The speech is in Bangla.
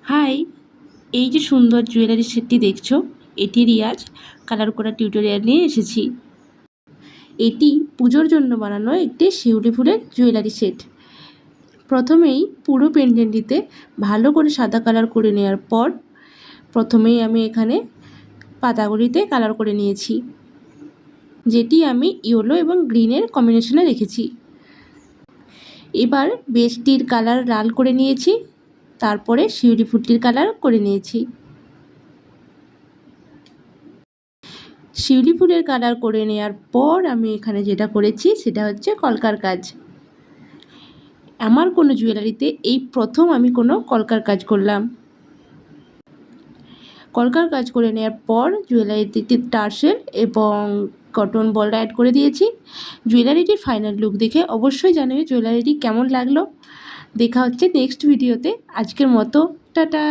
হাই, এই যে সুন্দর জুয়েলারি সেটটি দেখছো, এটিরই আজ কালার করা টিউটোরিয়াল নিয়ে এসেছি। এটি পুজোর জন্য বানানো একটি শিউলি ফুলের জুয়েলারি সেট। প্রথমেই পুরো পেন্ডেন্টটিতে ভালো করে সাদা কালার করে নেওয়ার পর প্রথমেই আমি এখানে পাতাগুলিতে কালার করে নিয়েছি, যেটি আমি ইয়েলো এবং গ্রিনের কম্বিনেশনে রেখেছি। এবার বেসটির কালার লাল করে নিয়েছি, তারপরে শিউলি ফুলটির কালার করে নিয়েছি। শিউলি ফুলের কালার করে নেওয়ার পর আমি এখানে যেটা করেছি সেটা হচ্ছে কলকার কাজ। আমার কোনো জুয়েলারিতে এই প্রথম আমি কোনো কলকার কাজ করলাম। কলকার কাজ করে নেওয়ার পর জুয়েলারিতে টার্সেল এবং কটন বল অ্যাড করে দিয়েছি। জুয়েলারিটির ফাইনাল লুক দেখে অবশ্যই জানিও জুয়েলারিটি কেমন লাগলো। দেখা হচ্ছে নেক্সট ভিডিওতে। আজকের মতো টাটা।